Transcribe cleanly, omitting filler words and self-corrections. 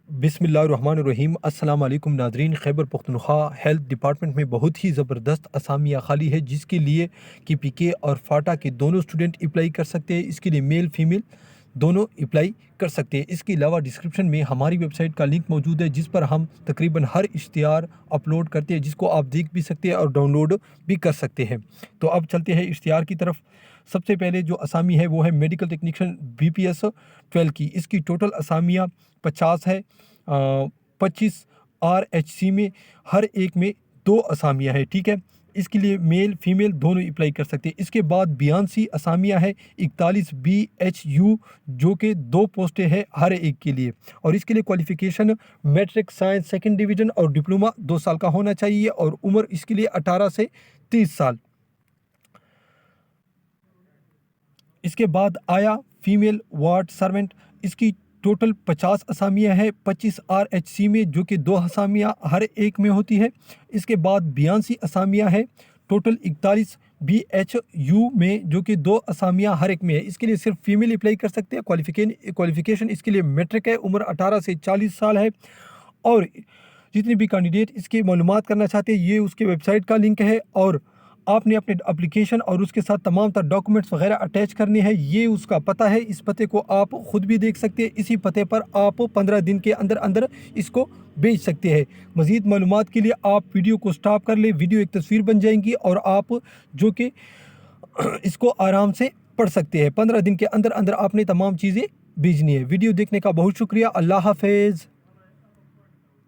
بسم اللہ الرحمن الرحیم۔ السلام علیکم ناظرین۔ خیبر پختونخوا ہیلتھ ڈپارٹمنٹ میں بہت ہی زبردست اسامیہ خالی ہے، جس کے لیے کہ پی کے اور فاٹا کے دونوں اسٹوڈنٹ اپلائی کر سکتے ہیں۔ اس کے لیے میل فیمیل دونوں اپلائی کر سکتے ہیں۔ اس کے علاوہ ڈسکرپشن میں ہماری ویب سائٹ کا لنک موجود ہے، جس پر ہم تقریباً ہر اشتہار اپلوڈ کرتے ہیں، جس کو آپ دیکھ بھی سکتے ہیں اور ڈاؤن لوڈ بھی کر سکتے ہیں۔ تو اب چلتے ہیں اشتہار کی طرف۔ سب سے پہلے جو اسامی ہے وہ ہے میڈیکل ٹیکنیشین BPS 12 کی۔ اس کی ٹوٹل اسامیہ 50 ہے۔ 25 RHC میں ہر ایک میں 2 اسامیہ ہے، ٹھیک ہے۔ اس کے لیے میل فیمیل دونوں اپلائی کر سکتے ہیں۔ اس کے بعد 82 اسامیہ ہے 41 BHU، جو کہ 2 پوسٹیں ہیں ہر ایک کے لیے، اور اس کے لیے qualification matric science 2nd division اور ڈپلومہ 2 سال کا ہونا چاہیے، اور عمر اس کے لیے 18 سے 30 سال۔ اس کے بعد آیا فیمیل وارڈ سرونٹ۔ اس کی ٹوٹل 50 اسامیہ ہے 25 RHC میں، جو کہ 2 اسامیہ ہر ایک میں ہوتی ہے۔ اس کے بعد 82 اسامیہ ہے ٹوٹل 41 BHU میں، جو کہ 2 اسامیہ ہر ایک میں ہے۔ اس کے لیے صرف فیمیل اپلائی کر سکتے ہیں۔ کوالیفیکیشن اس کے لیے میٹرک ہے، عمر 18 سے 40 سال ہے، اور جتنے بھی کینڈیڈیٹ اس کی معلومات کرنا چاہتے ہیں، یہ اس کے ویب سائٹ کا لنک ہے، اور آپ نے اپنے اپلیکیشن اور اس کے ساتھ تمام تر ڈاکومنٹس وغیرہ اٹیچ کرنے ہیں۔ یہ اس کا پتہ ہے، اس پتے کو آپ خود بھی دیکھ سکتے ہیں۔ اسی پتے پر آپ 15 دن کے اندر اندر اس کو بھیج سکتے ہیں۔ مزید معلومات کے لیے آپ ویڈیو کو سٹاپ کر لیں، ویڈیو ایک تصویر بن جائیں گی، اور آپ جو کہ اس کو آرام سے پڑھ سکتے ہیں۔ 15 دن کے اندر اندر آپ نے تمام چیزیں بھیجنی ہے۔ ویڈیو دیکھنے کا بہت شکریہ۔ اللہ حافظ۔